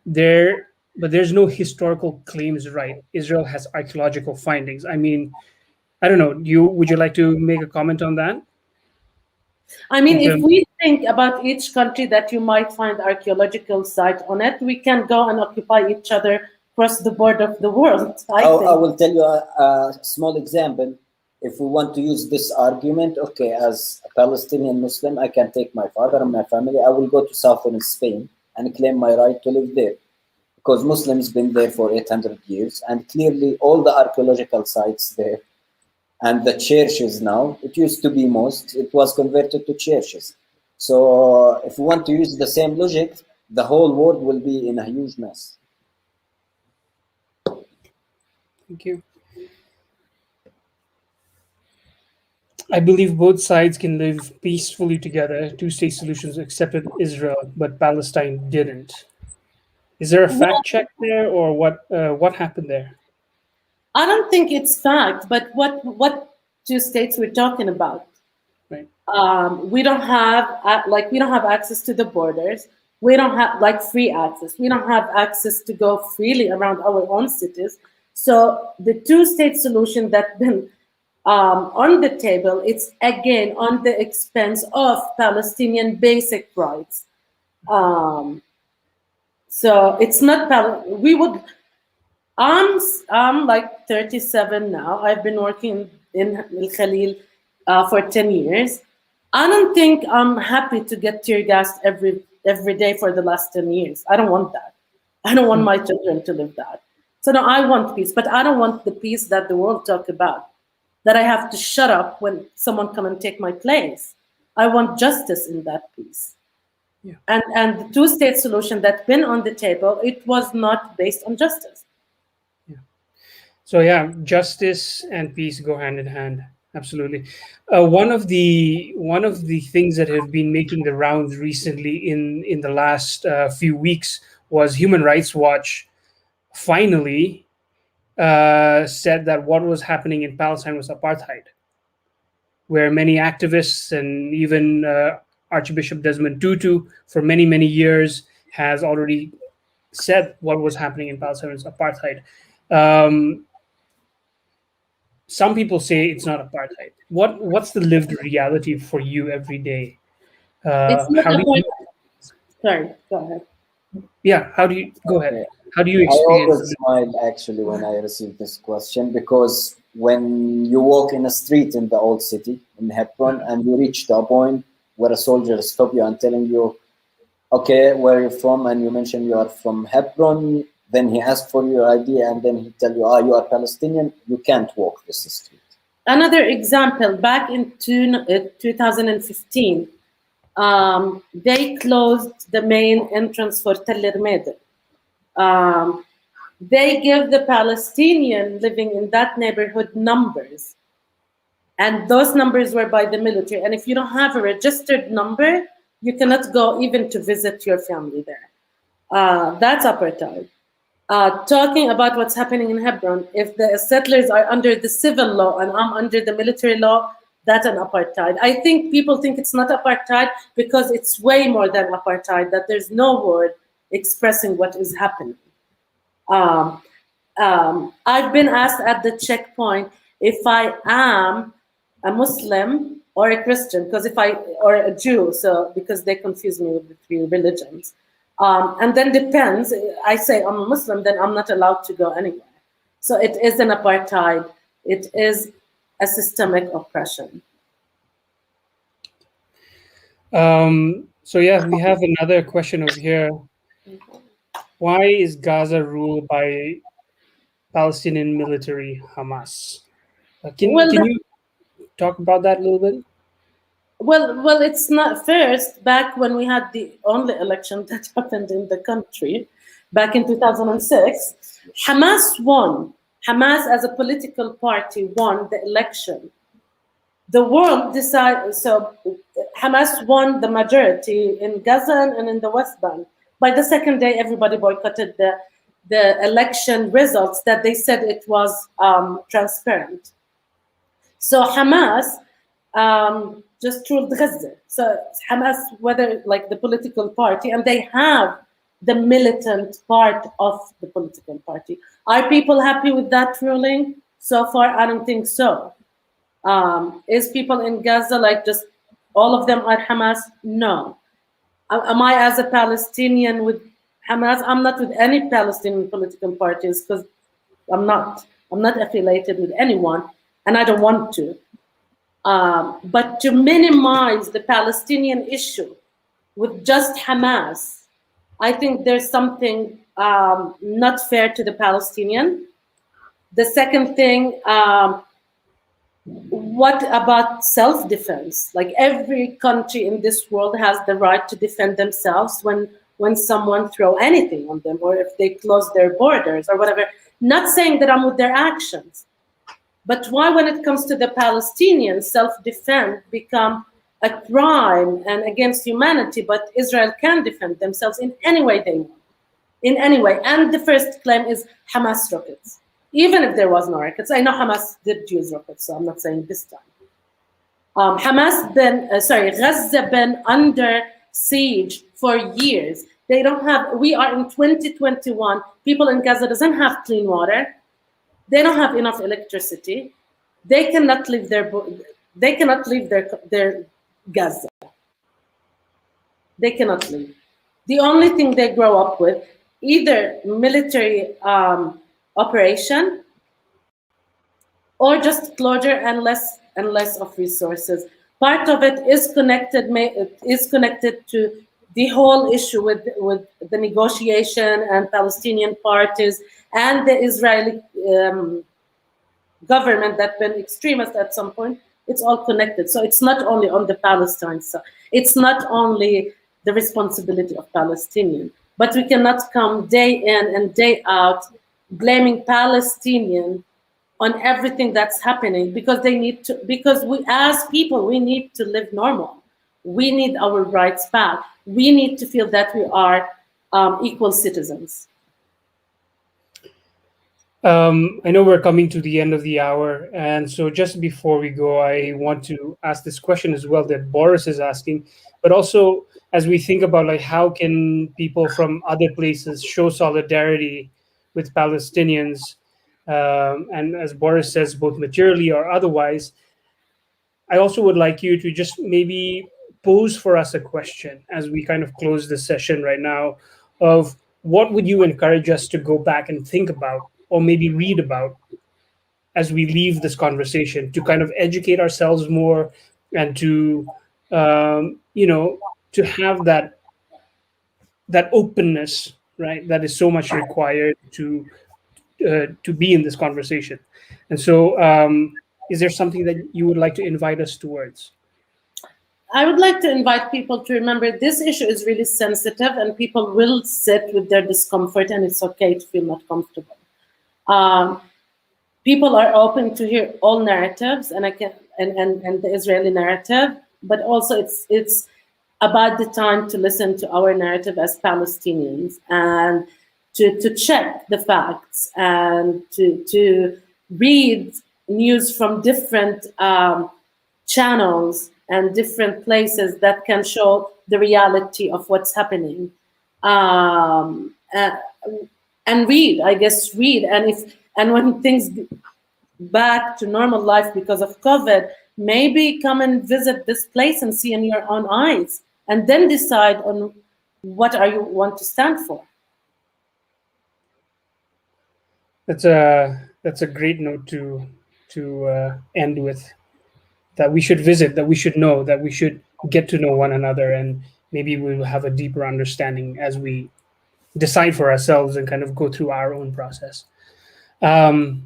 there's no historical claims right. Israel has archaeological findings. I mean, I don't know. Would you like to make a comment on that? I mean, if we think about each country that you might find archaeological site on it, we can go and occupy each other across the board of the world. I will tell you a small example. If we want to use this argument, okay, as a Palestinian Muslim, I can take my father and my family. I will go to southern Spain and claim my right to live there, because Muslims been there for 800 years, and clearly all the archaeological sites there and the churches now, it used to be mosques, it was converted to churches. So if we want to use the same logic, the whole world will be in a huge mess. Thank you. I believe both sides can live peacefully together. Two-state solutions accepted Israel, but Palestine didn't. Is there a fact check there, or what happened there? I don't think it's fact, but what two states we're talking about? Right. We don't have access to the borders. We don't have free access. We don't have access to go freely around our own cities. So the two-state solution that's been on the table, it's again on the expense of Palestinian basic rights. So it's not we would. I'm like 37 now. I've been working in El-Khalil for 10 years. I don't think I'm happy to get tear gassed every day for the last 10 years. I don't want that. I don't want my children to live that. So no, I want peace, but I don't want the peace that the world talk about, that I have to shut up when someone come and take my place. I want justice in that peace. Yeah. And the two-state solution that's been on the table, it was not based on justice. Yeah. So yeah, justice and peace go hand in hand. Absolutely. One of the things that have been making the rounds recently in the last few weeks was Human Rights Watch finally said that what was happening in Palestine was apartheid, where many activists and even Archbishop Desmond Tutu for many, many years has already said what was happening in Palestine was apartheid. some people say it's not apartheid. What's the lived reality for you every day? It's not How do you? apartheid. Sorry, go ahead. Yeah, how do you go ahead? Okay. How do you I experience? always smile actually when I receive this question, because when you walk in a street in the old city in Hebron and you reach to a point where a soldier stop you and telling you, okay, where are you from? And you mention you are from Hebron, then he asks for your ID and then he tell you, you are Palestinian, you can't walk this street. Another example, back in 2015, they closed the main entrance for Tel Ermeda. They give the Palestinian living in that neighborhood numbers, and those numbers were by the military. And if you don't have a registered number, you cannot go even to visit your family there. That's apartheid. Talking about what's happening in Hebron, if the settlers are under the civil law and I'm under the military law, that's an apartheid. I think people think it's not apartheid because it's way more than apartheid, that there's no word expressing what is happening. I've been asked at the checkpoint if I am a Muslim or a Christian, or a Jew, so because they confuse me with the three religions. And then depends, I say I'm a Muslim, then I'm not allowed to go anywhere. So it is an apartheid. It is a systemic oppression. So yeah, we have another question over here. Why is Gaza ruled by Palestinian military Hamas? Can you talk about that a little bit? Well, it's not first. Back when we had the only election that happened in the country, back in 2006, Hamas won. Hamas, as a political party, won the election. The world decided. So Hamas won the majority in Gaza and in the West Bank. By the second day, everybody boycotted the election results that they said it was transparent. So Hamas just ruled Gaza. So Hamas, whether like the political party, and they have the militant part of the political party. Are people happy with that ruling? So far, I don't think so. Is people in Gaza like just all of them are Hamas? No. Am I as a Palestinian with Hamas? I'm not with any Palestinian political parties because I'm not affiliated with anyone, and I don't want to. But to minimize the Palestinian issue with just Hamas, I think there's something not fair to the Palestinian. The second thing, what about self-defense? Like every country in this world has the right to defend themselves when someone throw anything on them, or if they close their borders or whatever. Not saying that I'm with their actions, but why, when it comes to the Palestinians, self-defense become a crime and against humanity, but Israel can defend themselves in any way they want, in any way. And the first claim is Hamas rockets. Even if there was no rockets, I know Hamas did use rockets, so I'm not saying this time. Gaza been under siege for years. They don't have, we are in 2021, people in Gaza doesn't have clean water. They don't have enough electricity. They cannot leave their Gaza. They cannot leave. The only thing they grow up with, either military operation or just closure and less of resources. Part of it is connected to the whole issue with the negotiation and Palestinian parties and the Israeli government that been extremist at some point. It's all connected. So it's not only on the Palestine side. It's not only the responsibility of Palestinians, but we cannot come day in and day out blaming Palestinians on everything that's happening, because we as people, we need to live normal. We need our rights back. We need to feel that we are equal citizens. I know we're coming to the end of the hour, and so just before we go, I want to ask this question as well that Boris is asking, but also as we think about like how can people from other places show solidarity with Palestinians, and as Boris says, both materially or otherwise, I also would like you to just maybe pose for us a question as we kind of close this session right now of what would you encourage us to go back and think about or maybe read about as we leave this conversation to kind of educate ourselves more and to, to have that openness, right? That is so much required to be in this conversation. And so is there something that you would like to invite us towards? I would like to invite people to remember this issue is really sensitive and people will sit with their discomfort and it's okay to feel not comfortable. People are open to hear all narratives and the Israeli narrative, but also it's about the time to listen to our narrative as Palestinians and to check the facts and to read news from different channels and different places that can show the reality of what's happening. And read, and when things back to normal life because of COVID, maybe come and visit this place and see in your own eyes, and then decide on what you want to stand for. That's a great note to end with. That we should visit, that we should know, that we should get to know one another, and maybe we will have a deeper understanding as we decide for ourselves and kind of go through our own process. Mona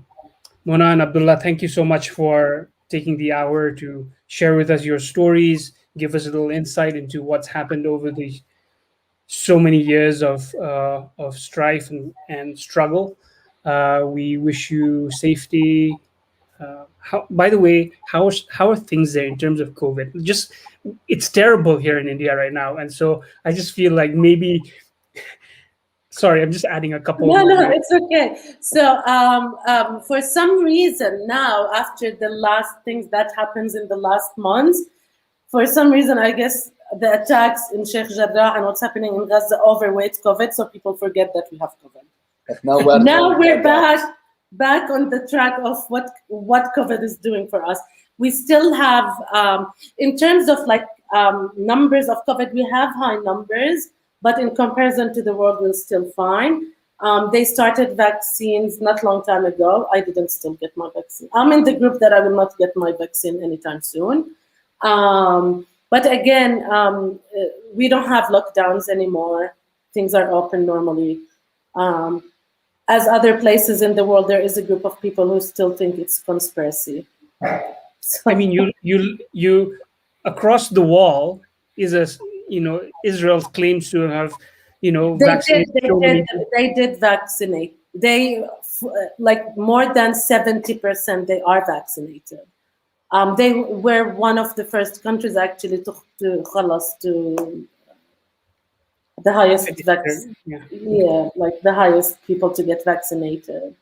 and Abdullah, thank you so much for taking the hour to share with us your stories, give us a little insight into what's happened over the so many years of strife and struggle. We wish you safety. By the way, how are things there in terms of COVID? It's terrible here in India right now, and so I just feel like maybe. Sorry, I'm just adding a couple. No, it's okay. So for some reason now, after the last things that happens in the last months, for some reason, I guess the attacks in Sheikh Jarrah and what's happening in Gaza overweight COVID, so people forget that we have COVID. Now we're back on the track of what COVID is doing for us. We still have, in terms of numbers of COVID, we have high numbers, but in comparison to the world, we're still fine. They started vaccines not long time ago. I didn't still get my vaccine. I'm in the group that I will not get my vaccine anytime soon. But again, we don't have lockdowns anymore. Things are open normally. As other places in the world, there is a group of people who still think it's conspiracy. So, I mean, you across the wall is Israel claims to have, vaccinated. They did vaccinate. They more than 70%. They are vaccinated. They were one of the first countries actually to the highest vaccine. Yeah, the highest people to get vaccinated.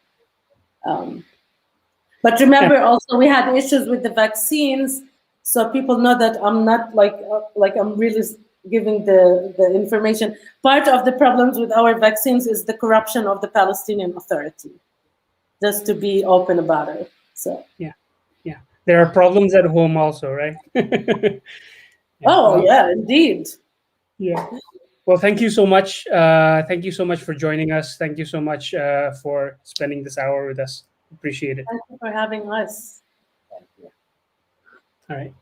But remember, also we had issues with the vaccines, so people know that I'm not I'm really giving the information. Part of the problems with our vaccines is the corruption of the Palestinian Authority. Just to be open about it. So yeah, there are problems at home also, right? Yeah, indeed. Yeah. Well, thank you so much. Thank you so much for joining us. Thank you so much for spending this hour with us. Appreciate it. Thank you for having us. All right.